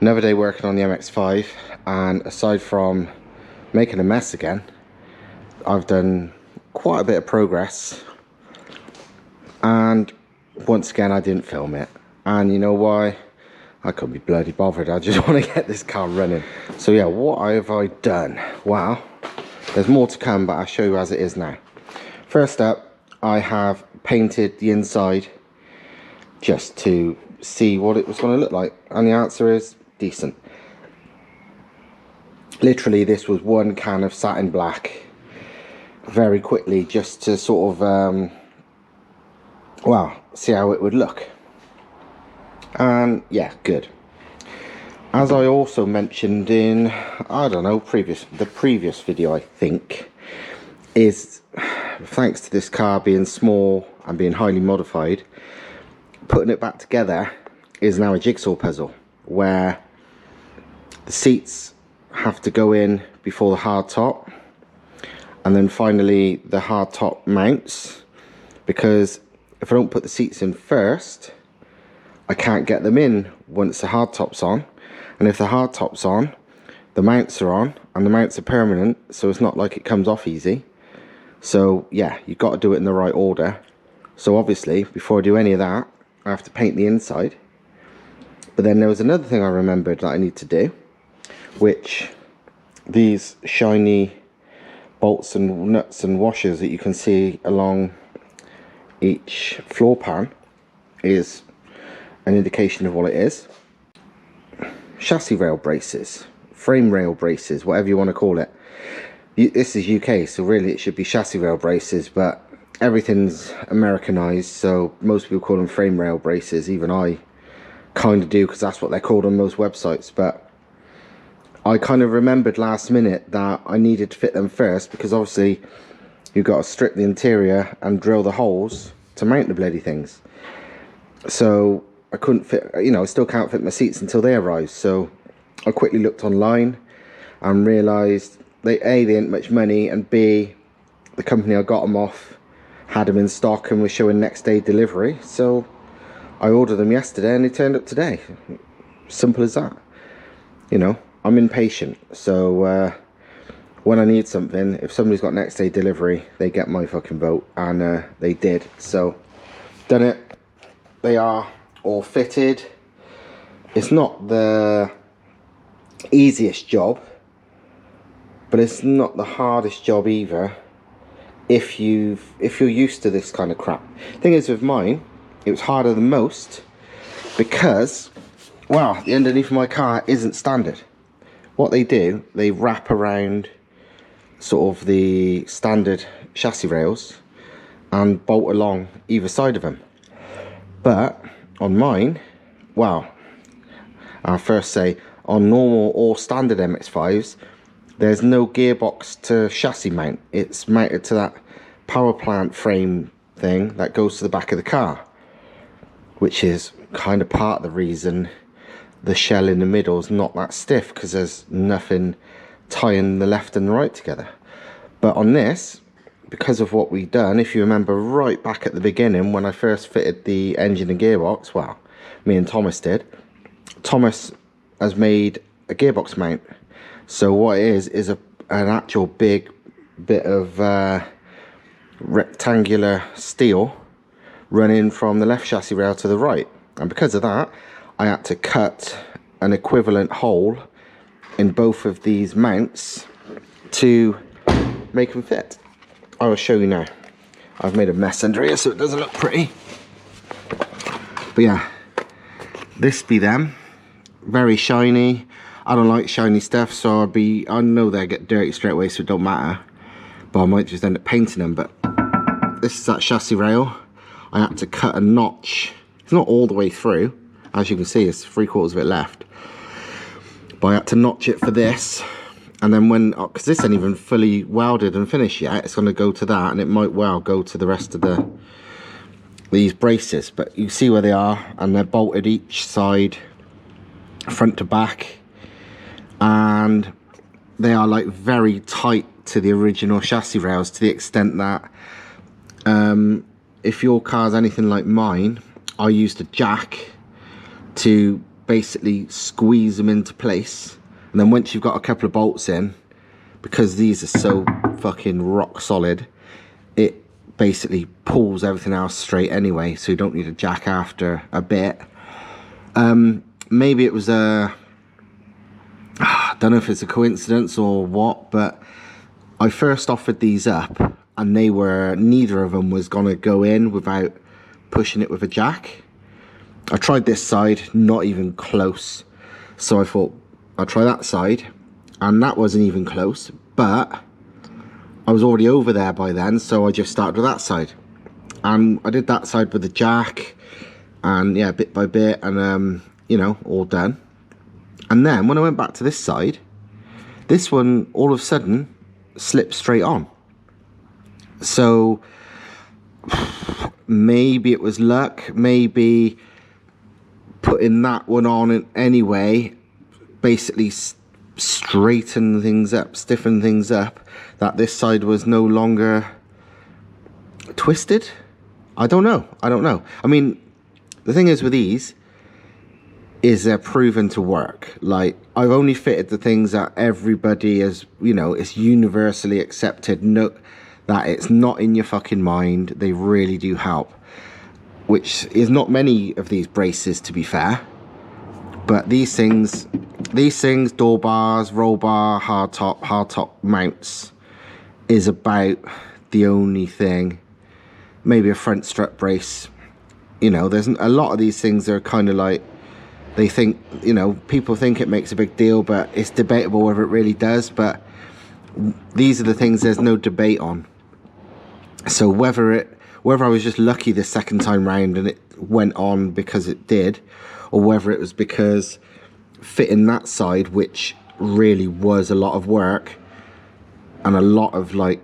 Another day working on the MX5, and aside from making a mess again, I've done quite a bit of progress. And once again, I didn't film it, and you know why? I couldn't be bloody bothered. I just want to get this car running. So yeah, what have I done? Well, there's more to come, but I'll show you as it is now. First up, I have painted the inside just to see what it was going to look like, and the answer is decent. Literally, this was one can of satin black very quickly, just to sort of well, see how it would look. And yeah, good. As I also mentioned in, I don't know, the previous video, I think, is thanks to this car being small and being highly modified, putting it back together is now a jigsaw puzzle, where the seats have to go in before the hard top, and then finally the hard top mounts, because if I don't put the seats in first, I can't get them in once the hard top's on. And if the hard top's on, the mounts are on, and the mounts are permanent, so it's not like it comes off easy. So yeah, you've got to do it in the right order. So obviously, before I do any of that, I have to paint the inside. But then there was another thing I remembered that I need to do, which these shiny bolts and nuts and washers that you can see along each floor pan is an indication of what it is. Chassis rail braces, frame rail braces, whatever you want to call it. This is UK, so really it should be chassis rail braces, but everything's Americanized, so most people call them frame rail braces. Even I kind of do, because that's what they're called on most websites. But I kind of remembered last minute that I needed to fit them first, because obviously you've got to strip the interior and drill the holes to mount the bloody things. So I couldn't fit, you know, I still can't fit my seats until they arrive. So I quickly looked online and realised they ain't much money, and B, the company I got them off had them in stock and was showing next day delivery. So I ordered them yesterday and they turned up today. Simple as that. You know, I'm impatient, so when I need something, if somebody's got next day delivery, they get my fucking vote, and they did. So done it. They are all fitted. It's not the easiest job, but it's not the hardest job either, if you're used to this kind of crap. Thing is, with mine, it was harder than most, because, well, the underneath of my car isn't standard. What they do, they wrap around sort of the standard chassis rails and bolt along either side of them. But on mine, well, I'll first say, on normal or standard MX5s, there's no gearbox to chassis mount. It's mounted to that power plant frame thing that goes to the back of the car, which is kind of part of the reason the shell in the middle is not that stiff, because there's nothing tying the left and the right together. But on this, because of what we've done, if you remember right back at the beginning when I first fitted the engine and gearbox, well, me and Thomas did, Thomas has made a gearbox mount. So what it is an actual big bit of rectangular steel running from the left chassis rail to the right. And because of that, I had to cut an equivalent hole in both of these mounts to make them fit. I will show you now. I've made a mess under here so it doesn't look pretty. But yeah, this be them. Very shiny. I don't like shiny stuff, so I know they get dirty straight away, so it don't matter. But I might just end up painting them. But this is that chassis rail. I had to cut a notch. It's not all the way through. As you can see, it's 3/4 of it left. But I had to notch it for this. And then when, because this ain't even fully welded and finished yet, it's going to go to that, and it might well go to the rest of these braces. But you see where they are, and they're bolted each side, front to back. And they are like very tight to the original chassis rails, to the extent that if your car's anything like mine, I used a jack to basically squeeze them into place, and then once you've got a couple of bolts in, because these are so fucking rock solid, it basically pulls everything else straight anyway, so you don't need a jack after a bit. Maybe it was I don't know if it's a coincidence or what, but I first offered these up and neither of them was gonna go in without pushing it with a jack. I tried this side, not even close, so I thought I'll try that side, and that wasn't even close, but I was already over there by then, so I just started with that side, and I did that side with the jack, and yeah, bit by bit, and you know, all done. And then when I went back to this side, this one all of a sudden slipped straight on. So maybe it was luck, maybe putting that one on anyway basically straighten things up, stiffen things up, that this side was no longer twisted. I don't know. I mean, the thing is with these is they're proven to work. Like, I've only fitted the things that everybody is, you know, it's universally accepted, that it's not in your fucking mind. They really do help, which is not many of these braces, to be fair. But these things, door bars, roll bar, hard top mounts, is about the only thing. Maybe a front strut brace. You know, there's a lot of these things that are kind of like, they think, you know, people think it makes a big deal, but it's debatable whether it really does. But these are the things there's no debate on. So whether I was just lucky the second time round and it went on because it did, or whether it was because fitting that side, which really was a lot of work and a lot of like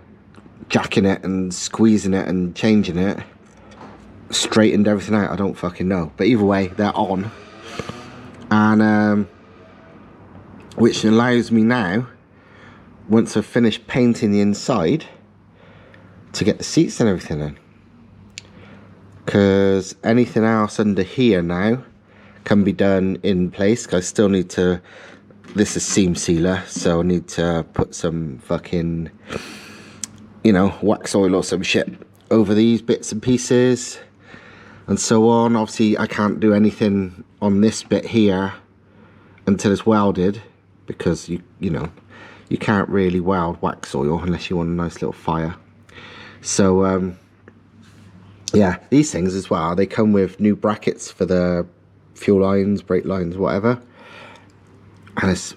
jacking it and squeezing it and changing it, straightened everything out, I don't fucking know. But either way, they're on. And which allows me now, once I've finished painting the inside, to get the seats and everything in, because anything else under here now can be done in place. Cause I still need to, this is seam sealer, so I need to put some fucking, you know, wax oil or some shit over these bits and pieces and so on. Obviously I can't do anything on this bit here until it's welded, because you know, you can't really weld wax oil unless you want a nice little fire. So yeah, these things as well, they come with new brackets for the fuel lines, brake lines, whatever, and it's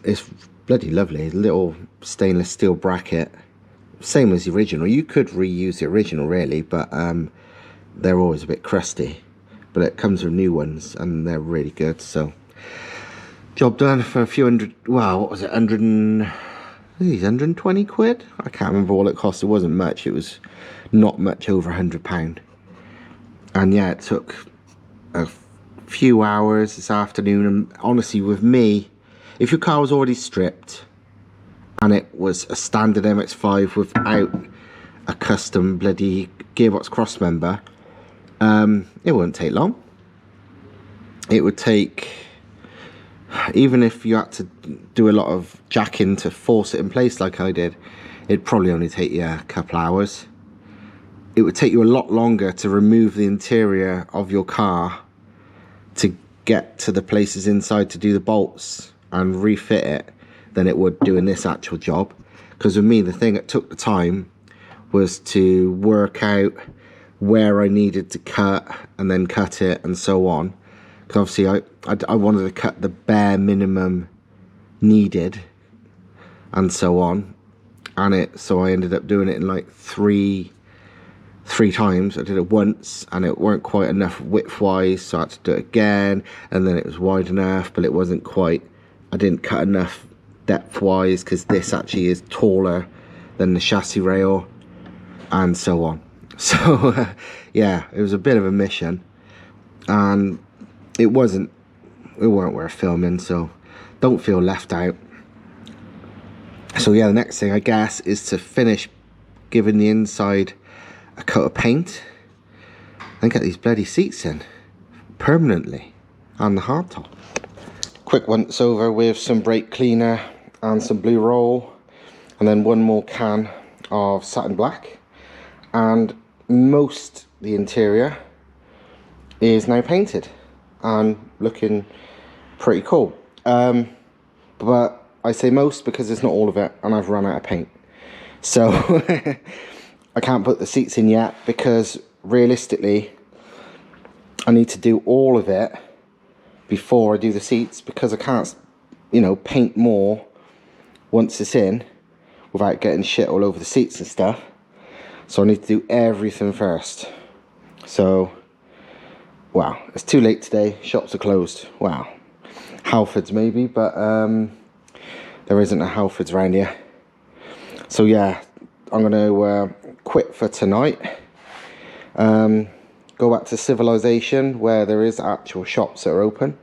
bloody lovely. Little stainless steel bracket, same as the original. You could reuse the original really, but they're always a bit crusty. But it comes with new ones and they're really good. So job done for a few hundred, well, what was it, 120 quid? I can't remember what it cost. It wasn't much. It was not much over £100. And yeah, it took a few hours this afternoon. And honestly, with me, if your car was already stripped and it was a standard MX5 without a custom bloody gearbox cross member, it wouldn't take long. It would take, even if you had to do a lot of jacking to force it in place like I did, it'd probably only take you a couple hours. It would take you a lot longer to remove the interior of your car to get to the places inside to do the bolts and refit it than it would doing this actual job. Because with me, the thing that took the time was to work out where I needed to cut and then cut it and so on. Because obviously I wanted to cut the bare minimum needed and so on. And so I ended up doing it in like three times. I did it once and it weren't quite enough width wise, so I had to do it again, and then it was wide enough, but it wasn't quite, I didn't cut enough depth wise because this actually is taller than the chassis rail and so on. So yeah, it was a bit of a mission, and it weren't worth filming, so don't feel left out. So yeah, the next thing I guess is to finish giving the inside a coat of paint and get these bloody seats in permanently on the hardtop. quick once over with some brake cleaner and some blue roll, and then one more can of satin black, and most the interior is now painted and looking pretty cool. But I say most because it's not all of it, and I've run out of paint, so I can't put the seats in yet, because realistically I need to do all of it before I do the seats, because I can't, you know, paint more once it's in without getting shit all over the seats and stuff. So I need to do everything first. So, wow, it's too late today. Shops are closed. Wow. Halfords maybe, but there isn't a Halfords around here. So yeah, I'm going to quit for tonight. Go back to civilization where there is actual shops that are open.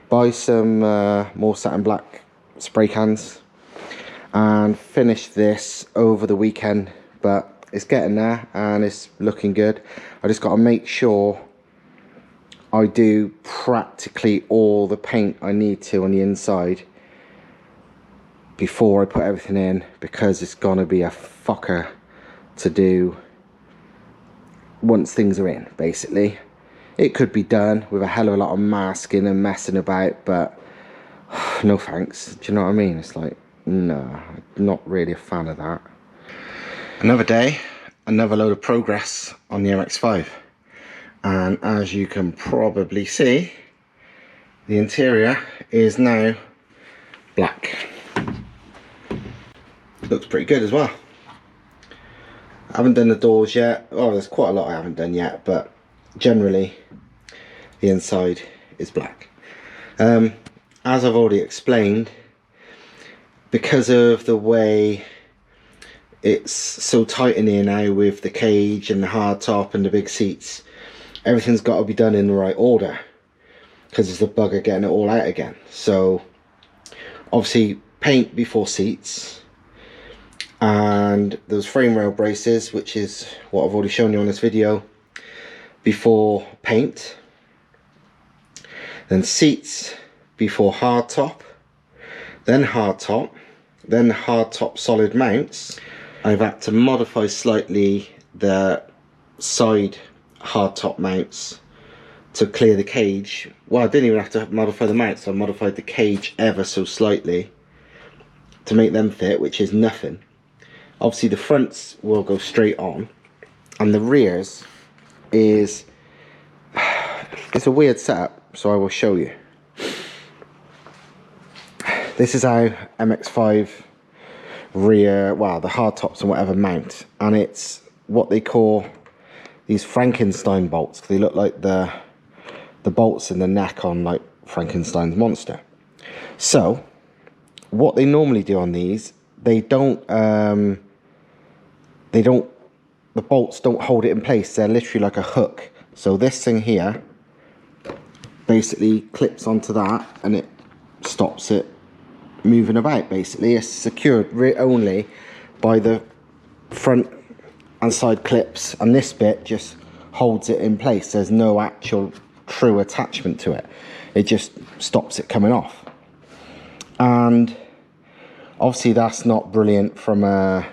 Buy some more satin black spray cans and finish this over the weekend. But it's getting there and it's looking good. I just got to make sure I do practically all the paint I need to on the inside before I put everything in, because it's gonna be a fucker to do once things are in. Basically, it could be done with a hell of a lot of masking and messing about, but no thanks. Do you know what I mean? It's like, no, I'm not really a fan of that. Another day, another load of progress on the MX5, and as you can probably see, the interior is now black. Looks pretty good as well. I haven't done the doors yet. Oh, there's quite a lot I haven't done yet, but generally the inside is black. As I've already explained, because of the way it's so tight in here now with the cage and the hard top and the big seats, everything's got to be done in the right order, because it's a bugger getting it all out again. So obviously paint before seats, and those frame rail braces, which is what I've already shown you on this video, before paint. Then seats before hard top, then hard top, then hard top solid mounts. I've had to modify slightly the side hard top mounts to clear the cage. Well, I didn't even have to modify the mounts, I modified the cage ever so slightly to make them fit, which is nothing. Obviously the fronts will go straight on, and the rears is, it's a weird setup, so I will show you. This is how MX5 rear, well, the hard tops and whatever mount, and it's what they call these Frankenstein bolts. They look like the bolts in the neck on like Frankenstein's monster. So what they normally do on these, the bolts don't hold it in place. They're literally like a hook. So this thing here basically clips onto that, and it stops it moving about. Basically, it's secured only by the front and side clips, and this bit just holds it in place. There's no actual true attachment to it. It just stops it coming off. And obviously that's not brilliant from a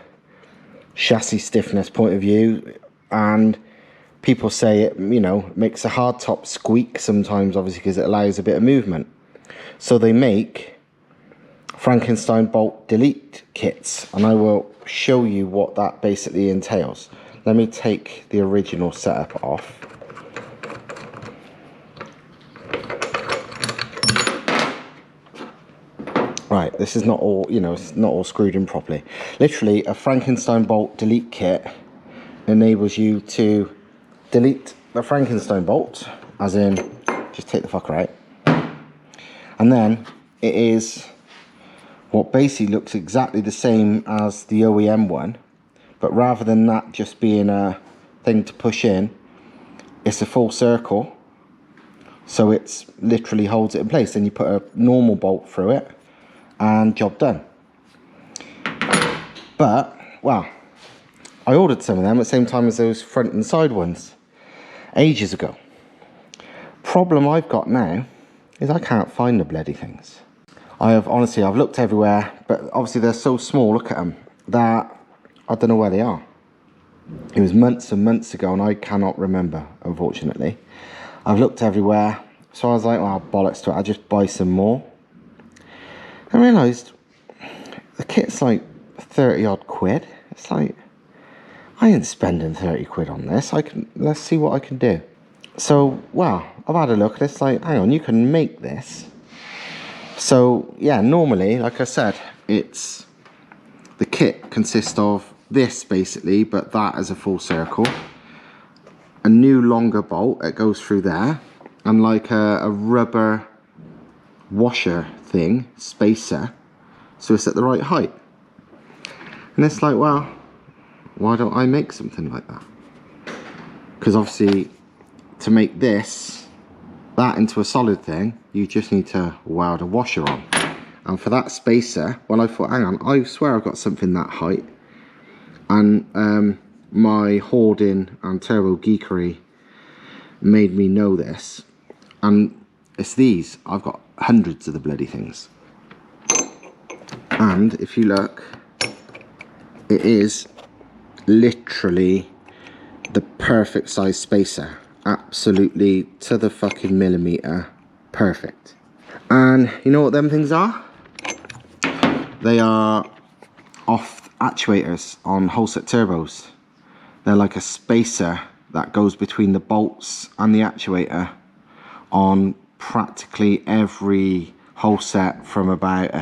chassis stiffness point of view, and people say it, you know, makes a hard top squeak sometimes, obviously, because it allows a bit of movement. So they make Frankenstein bolt delete kits, and I will show you what that basically entails. Let me take the original setup off. Right, this is not all, you know, it's not all screwed in properly. Literally, a Frankenstein bolt delete kit enables you to delete the Frankenstein bolt, as in, just take the fucker out. And then it is what basically looks exactly the same as the OEM one, but rather than that just being a thing to push in, it's a full circle, so it's literally holds it in place. Then you put a normal bolt through it, and job done. But, well, I ordered some of them at the same time as those front and side ones ages ago. Problem I've got now is I can't find the bloody things. I've looked everywhere, but obviously they're so small, look at them, that I don't know where they are. It was months and months ago and I cannot remember, unfortunately. I've looked everywhere, so I was like, well, bollocks to it, I'll just buy some more. I realised the kit's like 30 odd quid. It's like, I ain't spending 30 quid on this. Let's see what I can do. So, well, I've had a look and it's like, hang on, you can make this. So, yeah, normally, like I said, the kit consists of this basically, but that as a full circle. A new longer bolt that goes through there, and like a rubber washer thing, spacer, so it's at the right height. And it's like, well, why don't I make something like that? Because obviously, to make that into a solid thing, you just need to weld a washer on. And for that spacer, well, I thought, hang on, I swear I've got something that height. And my hoarding and turbo geekery made me know this. And it's these. I've got hundreds of the bloody things. And if you look, it is literally the perfect size spacer. Absolutely to the fucking millimeter. Perfect. And you know what them things are? They are off actuators on whole set turbos. They're like a spacer that goes between the bolts and the actuator on practically every whole set from about a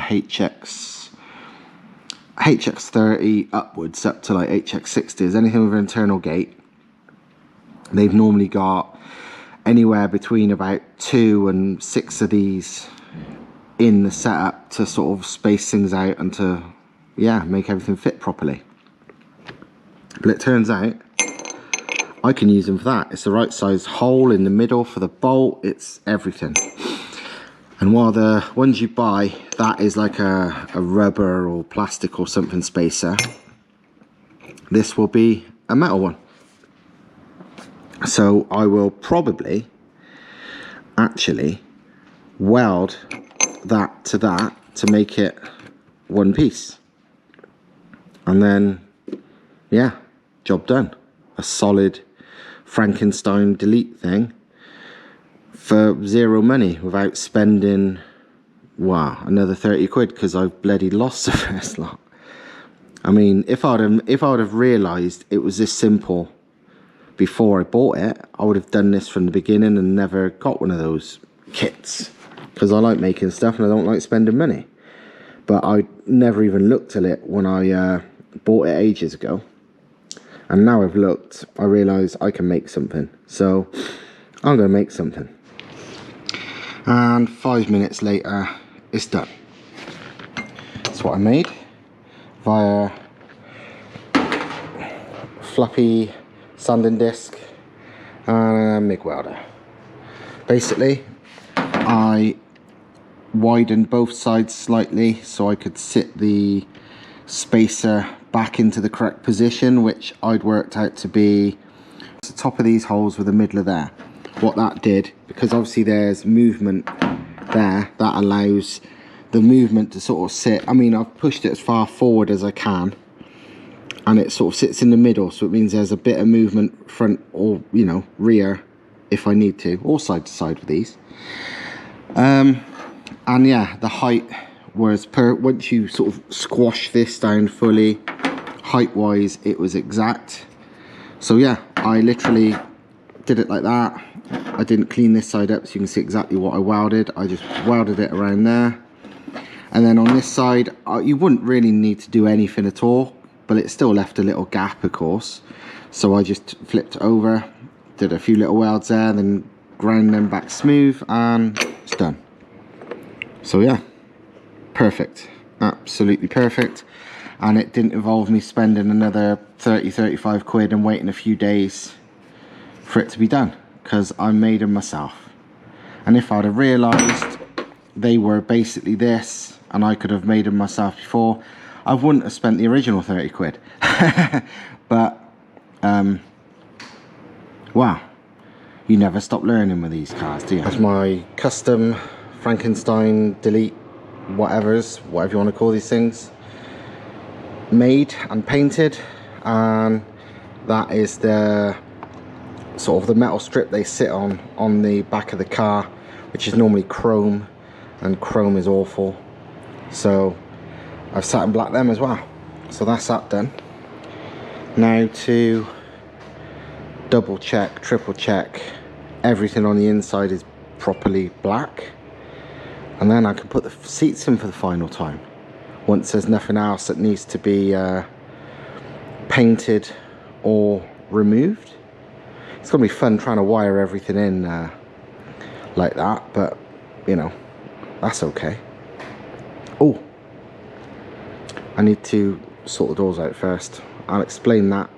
HX30 upwards up to like HX60s, anything with an internal gate. They've normally got anywhere between about 2 and 6 of these in the setup to sort of space things out and to, yeah, make everything fit properly. But it turns out I can use them for that. It's the right size hole in the middle for the bolt, it's everything. And while the ones you buy, that is like a rubber or plastic or something spacer, this will be a metal one. So I will probably actually weld that to make it one piece. And then, yeah, job done. A solid Frankenstein delete thing for zero money without spending, wow, another 30 quid because I've bloody lost the first lot. I mean, if I would have realised it was this simple before I bought it, I would have done this from the beginning and never got one of those kits, because I like making stuff and I don't like spending money. But I never even looked at it when I bought it ages ago. And now I've looked, I realise I can make something. So I'm going to make something. And 5 minutes later, it's done. That's what I made via fluffy sanding disc and a MIG welder. Basically, I widened both sides slightly so I could sit the spacer back into the correct position, which I'd worked out to be the top of these holes with the middle of there. What that did, because obviously there's movement there, that allows the movement to sort of sit. I mean, I've pushed it as far forward as I can and it sort of sits in the middle, so it means there's a bit of movement front or, you know, rear if I need to, or side to side with these. And yeah, the height was once you sort of squash this down fully, height wise it was exact. So yeah, I literally did it like that. I didn't clean this side up so you can see exactly what I welded. I just welded it around there. And then on this side, you wouldn't really need to do anything at all, but it still left a little gap, of course. So I just flipped it over, did a few little welds there, then ground them back smooth, and it's done. So yeah, perfect, absolutely perfect. And it didn't involve me spending another 30-35 quid and waiting a few days for it to be done, because I made them myself. And if I'd have realised they were basically this and I could have made them myself before, I wouldn't have spent the original 30 quid. But wow, you never stop learning with these cars, do you? That's my custom Frankenstein delete whatever you want to call these things, made and painted, and that is the sort of the metal strip they sit on the back of the car, which is normally chrome, and chrome is awful, so I've satin blacked them as well. So that's that done. Now to double check, triple check everything on the inside is properly black, and then I can put the seats in for the final time once there's nothing else that needs to be painted or removed. It's gonna be fun trying to wire everything in like that, but you know, that's okay. Oh, I need to sort the doors out first. I'll explain that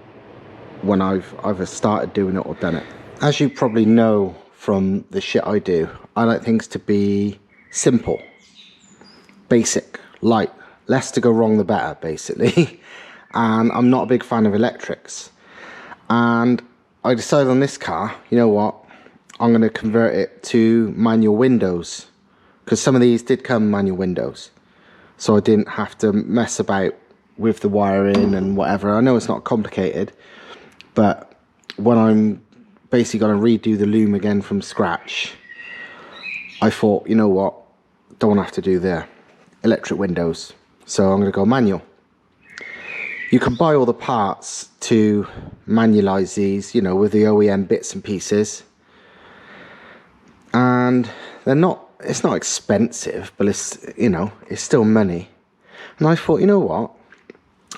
when I've either started doing it or done it. As you probably know from the shit I do, I like things to be simple, basic, light, less to go wrong the better, basically. And I'm not a big fan of electrics, and I decided on this car, you know what, I'm going to convert it to manual windows, because some of these did come manual windows, so I didn't have to mess about with the wiring and whatever. I know it's not complicated, but when I'm basically going to redo the loom again from scratch, I thought, you know what, don't have to do the electric windows, so I'm going to go manual. You can buy all the parts to manualize these, you know, with the OEM bits and pieces, and they're not, it's not expensive, but it's, you know, it's still money. And I thought, you know what,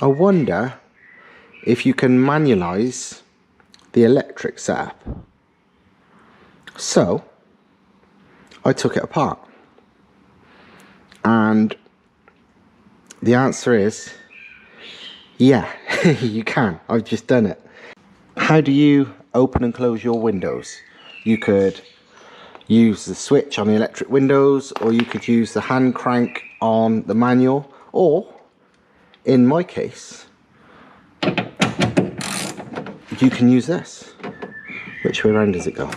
I wonder if you can manualize the electric setup. So I took it apart, and the answer is yeah, you can. I've just done it. How do you open and close your windows? You could use the switch on the electric windows, or you could use the hand crank on the manual, or in my case, you can use this. Which way around does it go?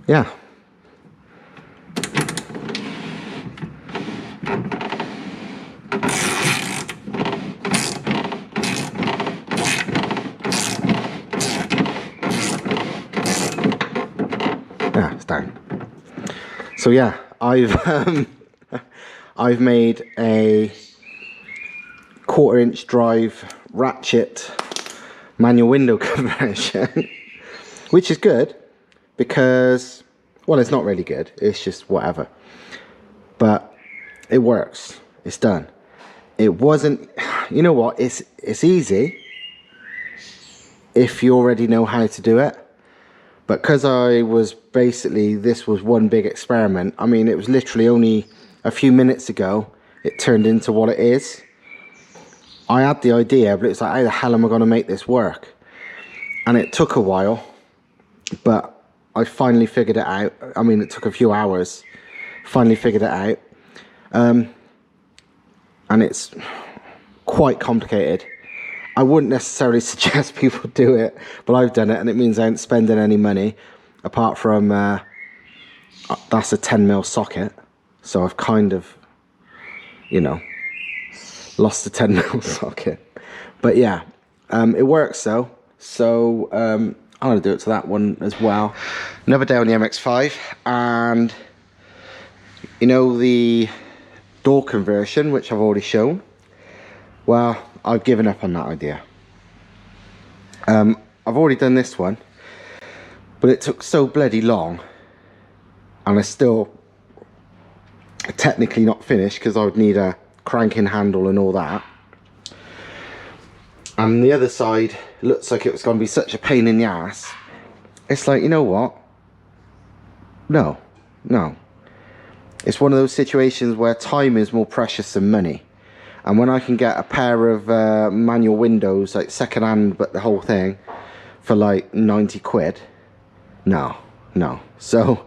Yeah. Yeah, it's down. So yeah, I've made a 1/4 inch drive ratchet manual window conversion, which is good. Because, well, it's not really good, it's just whatever, but it works, it's done. It wasn't, you know what, it's easy if you already know how to do it, but because I was basically, this was one big experiment. I mean, it was literally only a few minutes ago it turned into what it is. I had the idea, but it's like, how the hell am I going to make this work? And it took a while, but I finally figured it out. I mean, it took a few hours. Finally figured it out. And it's quite complicated. I wouldn't necessarily suggest people do it, but I've done it, and it means I ain't spending any money, apart from, that's a 10mm socket. So I've kind of, you know, lost the 10mm socket. But yeah, it works though. So, I'm going to do it to that one as well. Another day on the MX5, and you know the door conversion, which I've already shown. Well, I've given up on that idea. I've already done this one, but it took so bloody long, and I still technically not finished because I would need a cranking handle and all that. And the other side looks like it was going to be such a pain in the ass. It's like, you know what? No. It's one of those situations where time is more precious than money. And when I can get a pair of manual windows, like second hand, but the whole thing, for like 90 quid, no. So,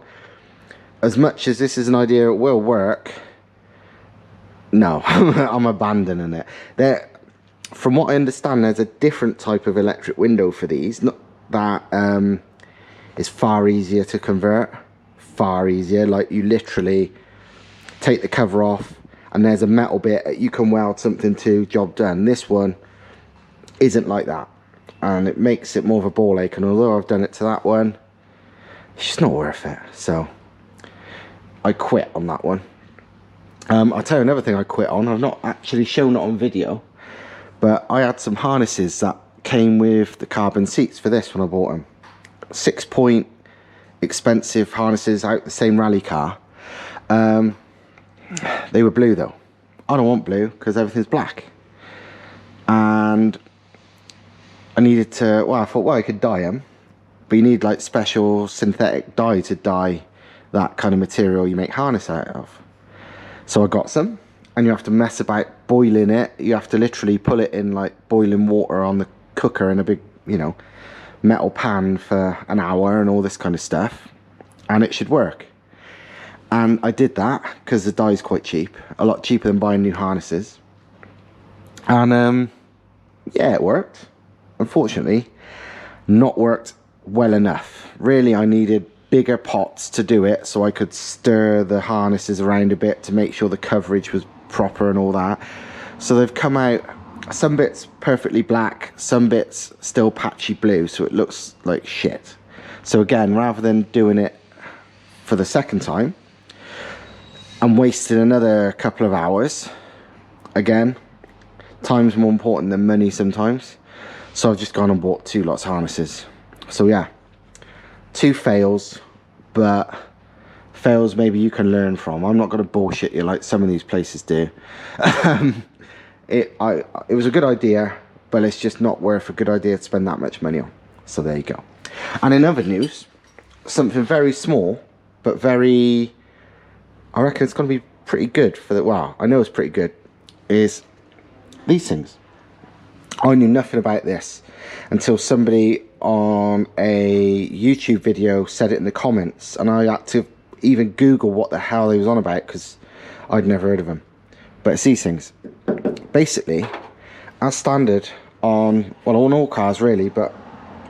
as much as this is an idea it will work, no, I'm abandoning it. from what I understand, there's a different type of electric window for these, not that is far easier to convert, far easier. Like, you literally take the cover off and there's a metal bit that you can weld something to, job done. This one isn't like that, and it makes it more of a ball ache, and although I've done it to that one, it's just not worth it, so I quit on that one. I'll tell you another thing I quit on. I've not actually shown it on video, but I had some harnesses that came with the carbon seats for this when I bought them. 6-point expensive harnesses out the same rally car. They were blue though. I don't want blue because everything's black, and I needed to, well, I thought, well, I could dye them, but you need like special synthetic dye to dye that kind of material you make harness out of. So I got some, and you have to mess about boiling it. You have to literally pull it in like boiling water on the cooker in a big, you know, metal pan for an hour and all this kind of stuff, and it should work. And I did that because the dye is quite cheap, a lot cheaper than buying new harnesses. And yeah, it worked. Unfortunately, not worked well enough. Really, I needed bigger pots to do it so I could stir the harnesses around a bit to make sure the coverage was proper and all that. So they've come out, some bits perfectly black, some bits still patchy blue, so it looks like shit. So again, rather than doing it for the second time and wasting another couple of hours, again, time's more important than money sometimes, so I've just gone and bought 2 lots of harnesses. So yeah, 2 fails, but fails maybe you can learn from. I'm not going to bullshit you like some of these places do. It was a good idea, but it's just not worth a good idea to spend that much money on. So there you go. And in other news, something very small, but very, I reckon it's going to be pretty good for the, well, I know it's pretty good, is these things. I knew nothing about this until somebody on a YouTube video said it in the comments, and I had to even Google what the hell they was on about because I'd never heard of them. But it's these things. Basically, as standard on, well, on all cars really, but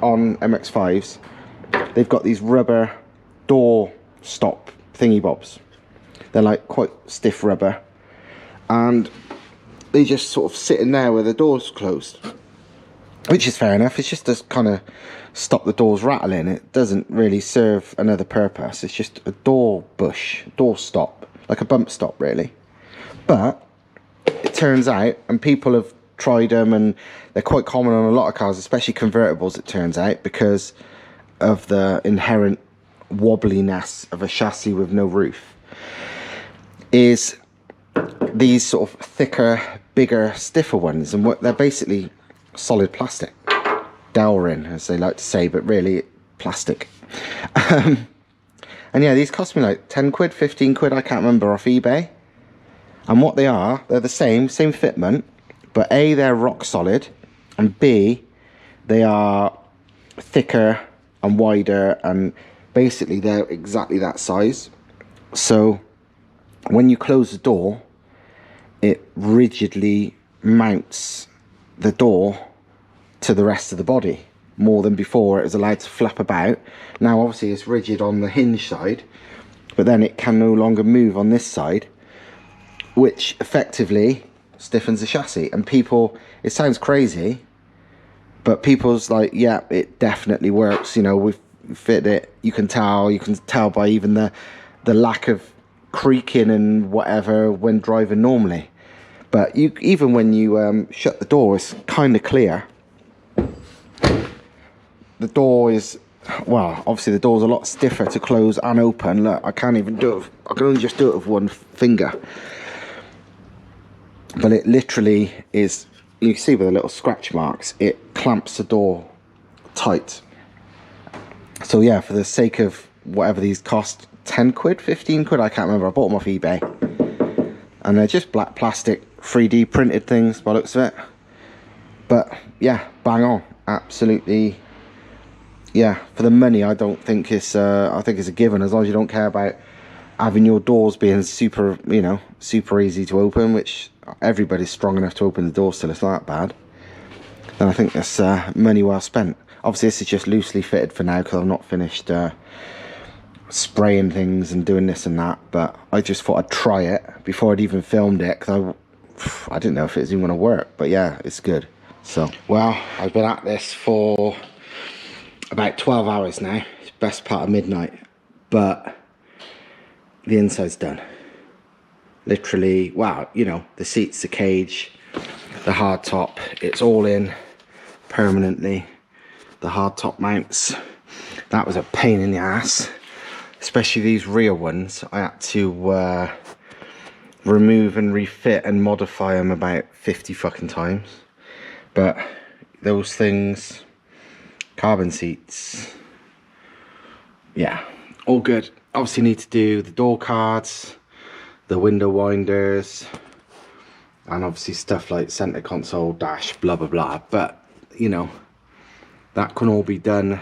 on MX5s, they've got these rubber door stop thingy bobs. They're like quite stiff rubber, and they just sort of sit in there where the door's closed, which is fair enough. It's just to kind of stop the doors rattling. It doesn't really serve another purpose. It's just a door bush, door stop, like a bump stop really. But it turns out, and people have tried them, and they're quite common on a lot of cars, especially convertibles, it turns out, because of the inherent wobbliness of a chassis with no roof, is these sort of thicker, bigger, stiffer ones. And what they're basically solid plastic, Delrin as they like to say, but really plastic. And yeah, these cost me like 10 quid, 15 quid, I can't remember, off eBay. And what they are, they're the same fitment, but A, they're rock solid, and B, they are thicker and wider, and basically they're exactly that size. So when you close the door, it rigidly mounts the door to the rest of the body, more than before it was allowed to flap about. Now obviously it's rigid on the hinge side, but then it can no longer move on this side, which effectively stiffens the chassis. And people, it sounds crazy, but people's like, yeah, it definitely works, you know, we've fit it. You can tell by even the lack of creaking and whatever when driving normally. But you, even when you shut the door, it's kind of clear. The door is, well, obviously the door's a lot stiffer to close and open. Look, I can't even do it, I can only just do it with one finger. But it literally is, you can see with the little scratch marks, it clamps the door tight. So yeah, for the sake of whatever these cost, 10 quid, 15 quid, I can't remember, I bought them off eBay. And they're just black plastic, 3D printed things by the looks of it. But yeah, bang on, absolutely. Yeah, for the money, I don't think it's, I think it's a given, as long as you don't care about having your doors being super, you know, super easy to open, which everybody's strong enough to open the door still, it's not that bad. then I think that's money well spent. Obviously this is just loosely fitted for now because I've not finished spraying things and doing this and that, but I just thought I'd try it before I'd even filmed it because I didn't know if it was even going to work, but yeah, it's good. So, well, I've been at this for about 12 hours now. It's best part of midnight, but the inside's done. Literally, wow, you know, the seats, the cage, the hard top, it's all in permanently. The hard top mounts, that was a pain in the ass, especially these rear ones. I had to remove and refit and modify them about 50 fucking times. But those things, carbon seats, yeah, all good. Obviously need to do the door cards, the window winders, and obviously stuff like center console, dash, blah blah blah. But you know, that can all be done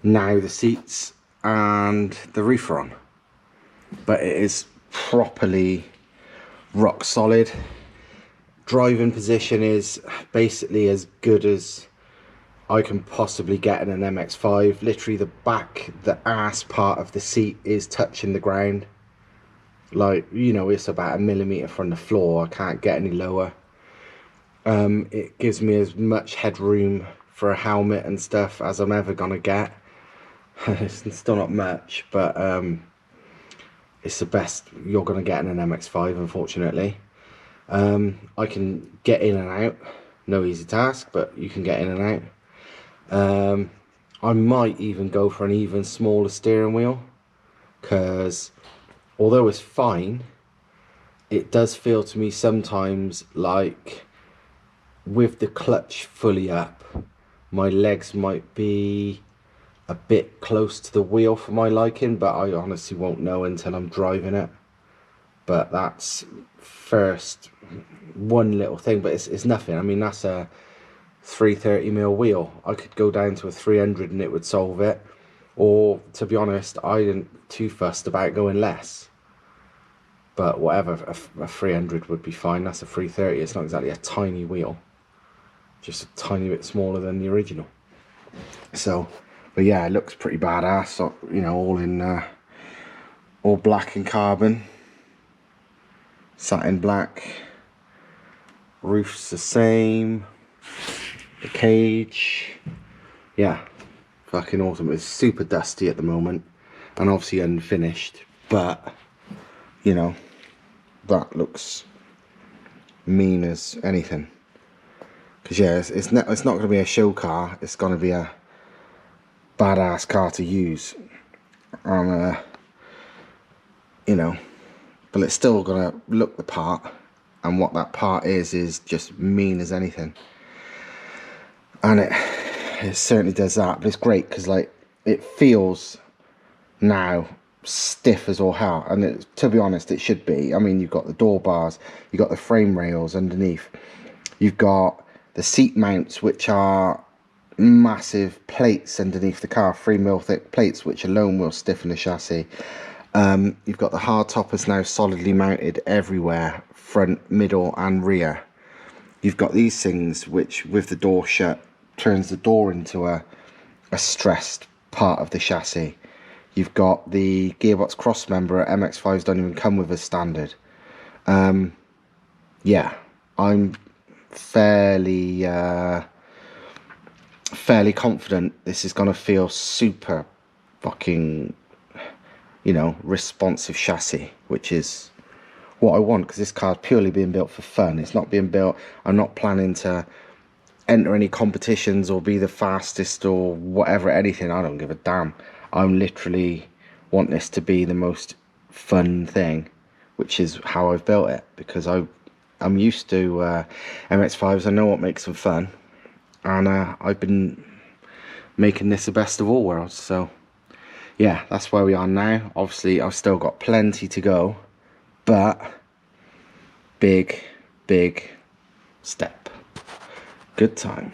now. The seats and the roof are on, but it is properly rock solid. Driving position is basically as good as I can possibly get in an MX5. Literally the back, the ass part of the seat is touching the ground. Like, you know, it's about 1 millimeter from the floor. I can't get any lower. It gives me as much headroom for a helmet and stuff as I'm ever gonna get. It's still not much, but it's the best you're gonna get in an MX5, unfortunately. I can get in and out, no easy task, but you can get in and out. I might even go for an even smaller steering wheel, because although it's fine, it does feel to me sometimes like with the clutch fully up, my legs might be a bit close to the wheel for my liking, but I honestly won't know until I'm driving it. But that's first one little thing, but it's nothing. I mean, that's a 330mm wheel. I could go down to a 300 and it would solve it. Or, to be honest, I didn't too fussed about going less. But whatever, a 300 would be fine. That's a 330. It's not exactly a tiny wheel, just a tiny bit smaller than the original. So, but yeah, it looks pretty badass. So, you know, all in all black and carbon, satin black. Roof's the same. The cage, yeah, fucking awesome. It's super dusty at the moment and obviously unfinished, but you know, that looks mean as anything. Because yeah, it's not going to be a show car. It's going to be a badass car to use, and you know, but it's still going to look the part, and what that part is just mean as anything. And it certainly does that, but it's great because like it feels now stiff as all hell, and to be honest, it should be. I mean, you've got the door bars, you've got the frame rails underneath, you've got the seat mounts, which are massive plates underneath the car, 3mm thick plates, which alone will stiffen the chassis. You've got the hard toppers now solidly mounted everywhere, front, middle and rear. You've got these things which, with the door shut, turns the door into a stressed part of the chassis. You've got the gearbox cross member. MX5s don't even come with as standard. Yeah, I'm fairly confident this is going to feel super fucking, you know, responsive chassis, which is what I want, because this car's purely being built for fun. It's not being built, I'm not planning to enter any competitions or be the fastest or whatever, anything. I don't give a damn. I'm literally want this to be the most fun thing, which is how I've built it, because I'm used to MX5s. I know what makes them fun, and I've been making this the best of all worlds. So yeah, that's where we are now. Obviously I've still got plenty to go, but big step. Good times.